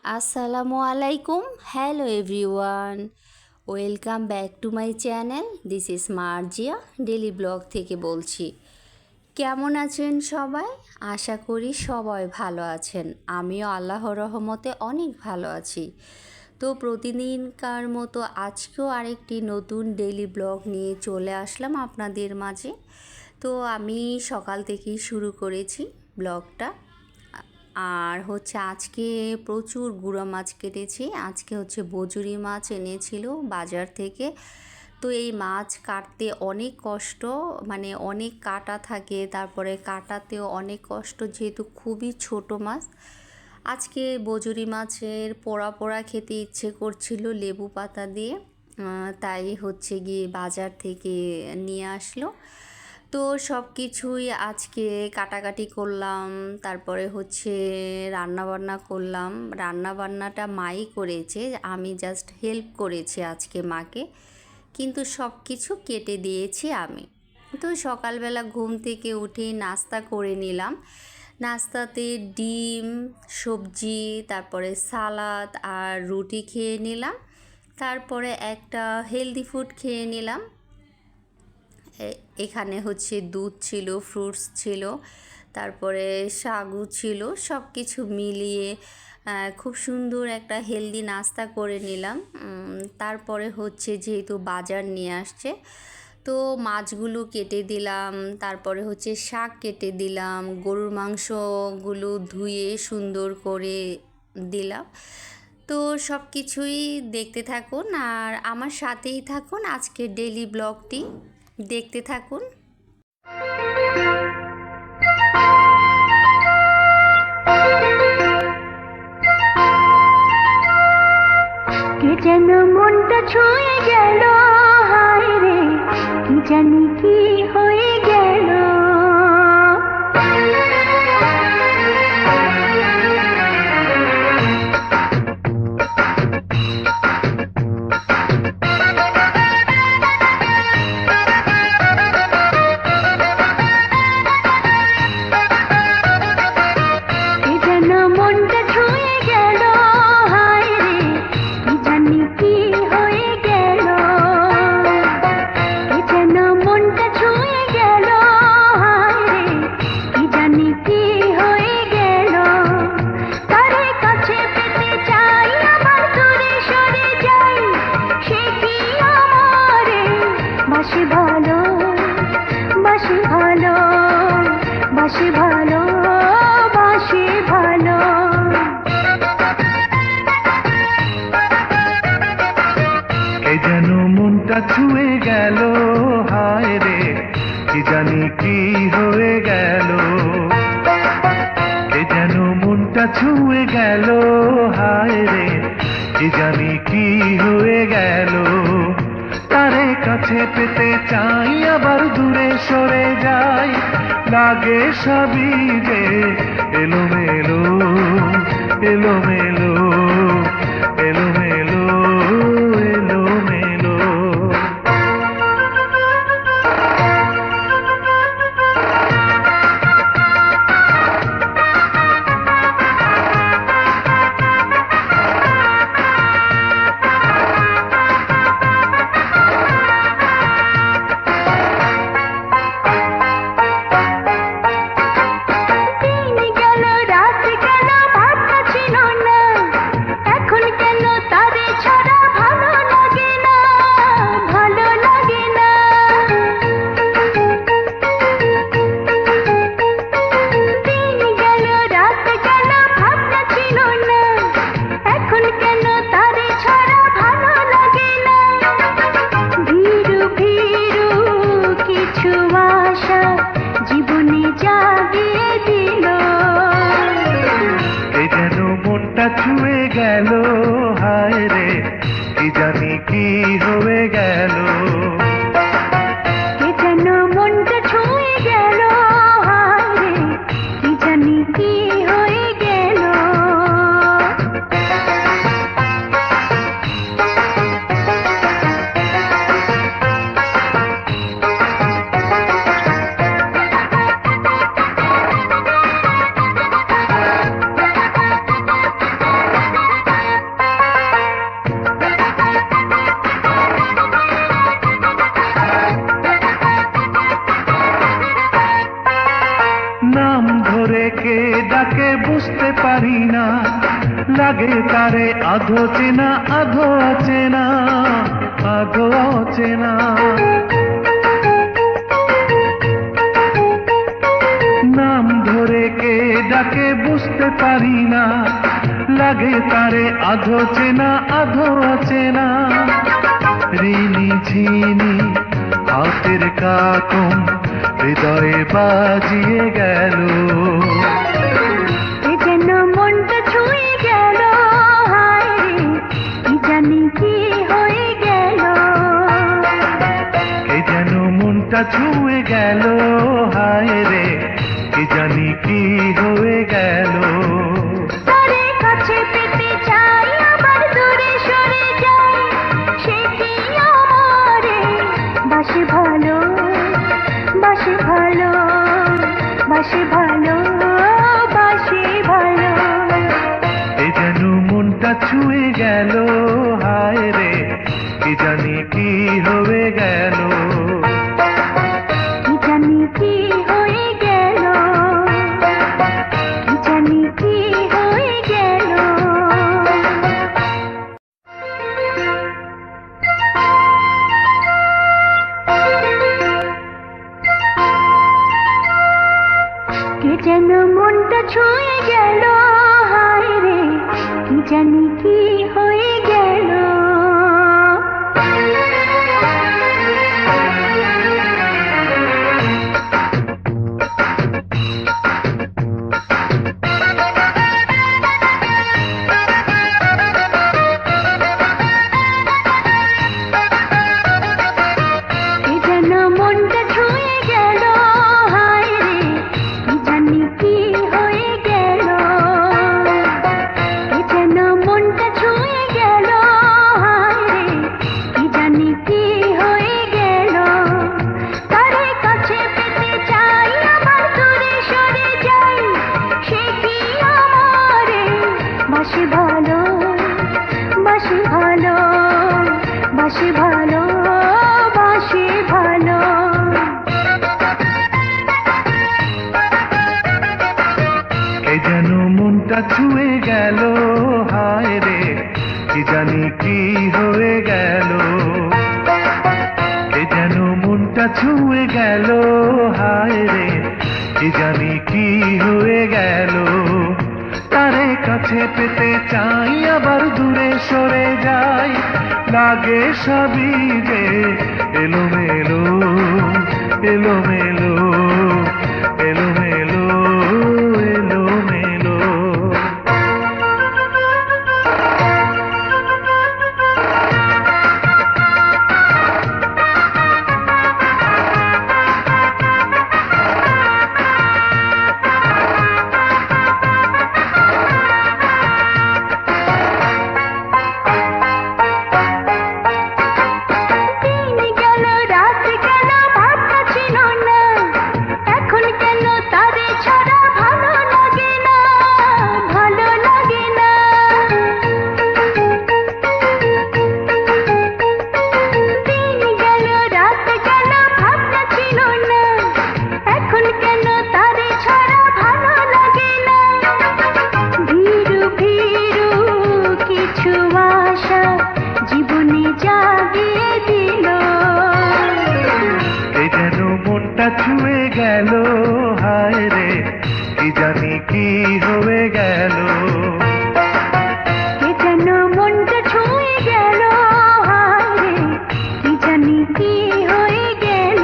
আসসালামু আলাইকুম। Hello everyone, welcome back to my channel. This is Marjia daily blog থেকে বলছি। কেমন আছেন সবাই? আশা করি সবাই ভালো আছেন। আমিও আল্লাহর রহমতে অনেক ভালো আছি। তো প্রতিদিনকার মতো আজকেও আরেকটি নতুন ডেলি ব্লগ নিয়ে চলে আসলাম আপনাদের মাঝে। তো আমি সকাল থেকেই শুরু করেছি ব্লগটা। আর আজকে প্রচুর গুঁড়া মাছ কেটেছি। আজকে বজুরি মাছ এনেছিল বাজার থেকে। তো এই মাছ কাটতে অনেক কষ্ট, মানে অনেক কাটা থাকে, তারপরে কাটাতেও অনেক কষ্ট যেহেতু খুবই ছোট মাছ। আজকে বজুরি মাছের পোড়া পোড়া খেতে ইচ্ছে করছিল লেবু পাতা দিয়ে, তাই গিয়ে বাজার থেকে নিয়ে আসলো। তো সব কিছুই আজকে কাটাকাটি করলাম, তারপরে রান্নাবান্না করলাম। রান্নাবান্নাটা মাই করেছে, আমি জাস্ট হেল্প করেছি আজকে মাকে, কিন্তু সব কিছু কেটে দিয়েছি আমি। তো সকালবেলা ঘুম থেকে উঠেই নাস্তা করে নিলাম। নাস্তাতে ডিম, সবজি, তারপরে সালাদ আর রুটি খেয়ে নিলাম। তারপরে একটা হেলদি ফুড খেয়ে নিলাম। এখানে দুধ ছিল, ফ্রুটস ছিল, তারপরে সাগু ছিল, সব কিছু মিলিয়ে খুব সুন্দর একটা হেলদি নাস্তা করে নিলাম। তারপরে যেহেতু বাজার নিয়ে আসছে, তো মাছগুলো কেটে দিলাম, তারপরে শাক কেটে দিলাম, গরুর মাংসগুলো ধুয়ে সুন্দর করে দিলাম। তো সব কিছুই দেখতে থাকুন আর আমার সাথেই থাকুন। আজকের ডেলি ব্লগটি দেখতে থাকুন। কে যেন মনটা ছুঁয়ে গেল, হায় রে কি জানি কি হয়ে গেল। কে যেন মনটা ছুঁয়ে গেল, হায় রে কি জানি কি হয়ে গেল। কে যেন মনটা ছুঁয়ে গেল, হায় রে কি জানি কি হয়ে গেল। তারে কাছে পেতে চাই, আবার দূরে সরে যাই, সে কি আমারে বাসে ভালো, বাসে ভালো, বাসে ভালো, বাসে ভালো। কে যেন মনটা ছুঁয়ে গেল, হায় রে কি জানি কি হয়ে গেল। কে যেন মনটা ছুঁয়ে গেল, হায় রে কি জানি কি হয়ে গেল। তারে কাছে পেতে চাই, আবার দূরে সরে যাই, লাগে সবই যে এলোমেলো, এলোমেলো, এলোমেলো, এলোমেলো। দিন গেল, রাত গেল, ভাবনা ছিল না, এখন কেন তারে ছাড়া ভালো লাগে না, ভালো লাগে না। দিন গেল, রাত গেল, ভাবনা ছিল না, এখন কেন তারে ছাড়া ভালো লাগে না। ভীরু ভীরু কিছু আশা জীবনে জাগিয়ে দিল। কে যেন মনটা ছুঁয়ে গেল, হায় রে কি জানি কি হয়ে গেল। কে যেন মনটা ছুঁয়ে গেল, হায় রে কি জানি কি হয়ে গেল। পারি না, লাগে তারে আধো চেনা আধো অচেনা, আধো অচেনা। নাম ধরে কে ডাকে বুঝতে পারি না, লাগে তারে আধো চেনা আধো অচেনা। ঋণী ঝিনি হাতের কাকন হৃদয়ে বাজিয়ে গেল, এ যেন মনটা ছুঁয়ে গেল, হায় রে কি জানি কি হয়ে গেল। কে যেন মনটা ছুঁয়ে গেল, হায় রে কি জানি কি হয়ে গেল। তারে কাছে পেতে চাই আবার দূরে সরে যাই, সে কি আমারে বাসে ভালো, বাসে ভালো, বাসে ভালো, বাসে ভালো। এ যেন মনটা ছুঁয়ে গেল, হায় রে কি জানি কি হয়ে গেল। কি জানি কি হয়ে গেল, কি জানি কি হয়ে গেল। কে যেন মনটা ছুঁয়ে গেল, হায় রে কি জানি কি হয়ে গেল। কে যেন মনটা ছুঁয়ে গেল, হায় রে কি জানি কি হয়ে গেল। কে যেন মনটা ছুঁয়ে গেল, হায় রে কি জানি কি হয়ে গেল। তারে কাছে পেতে চাই আবার দূরে সরে যাই, সে কি আমারে বাসে ভালো, বাসে ভালো, বাসে ভালো, বাসে ভালো। কে যেন মনটা ছুঁয়ে গেল, হায় রে কি জানি কি হয়ে গেল। কে যেন মনটা ছুঁয়ে গেল, হায় রে কি জানি কি হয়ে গেল। তারে কাছে পেতে চাই আবার দূরে সরে যাই, লাগে সবই যে এলোমেলো, এলোমেলো, এলোমেলো, এলোমেলো। দিন গেল রাত গেল ভাবনা ছিল না, এখন কেন তারে ছাড়া ভালো লাগে না, ভালো লাগে না। দিন গেল রাত গেল ভাবনা ছিল না, এখন কেন তারে ছাড়া ভালো লাগে না। ভীরু ভীরু কিছু আশা জীবনে জাগিয়ে দিল, কে যেন মনটা ছুঁয়ে গেল, হায় রে কি জানি কি হয়ে গেল। কে যেন মনটা ছুঁয়ে গেল, হায় রে কি জানি কি হয়ে গেল।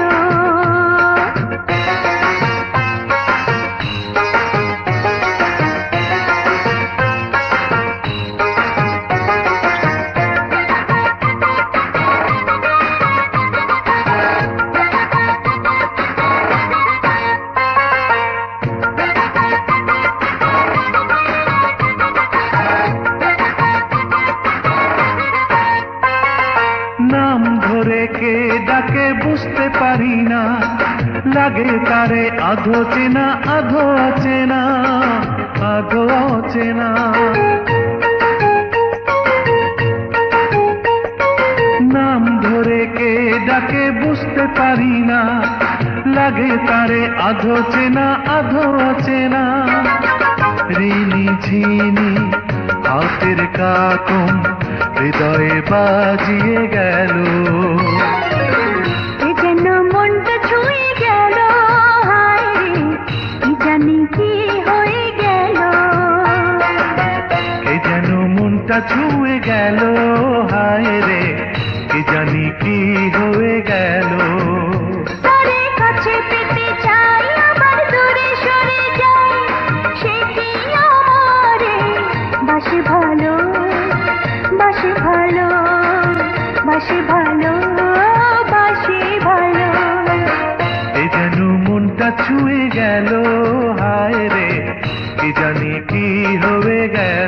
নাম ধরে কে ডাকে বুঝতে পারি না, লাগে তারে আধো চেনা আধো অচেনা, আধো অচেনা। নাম ধরে কে ডাকে বুঝতে পারি না, লাগে তারে আধো চেনা আধো অচেনা। ঋণী ঝিনি হাতের কাকন হৃদয়ে বাজিয়ে গেল। এ যেন মনটা ছুঁয়ে গেল, হায় রে কি জানি কি হয়ে গেল। এ যেন মনটা ছুঁয়ে গেল, হায় রে কি জানি কি হয়ে গেল। তারে কাছে পেতে চাই আবার দূরে সরে যাই, সে কি আমারে বাসে ভালো, বাসে ভালো, বাসে ভালো, বাসে ভালো। এ যেন মনটা ছুঁয়ে গেল, হায় রে কি জানি কি হয়ে গেল।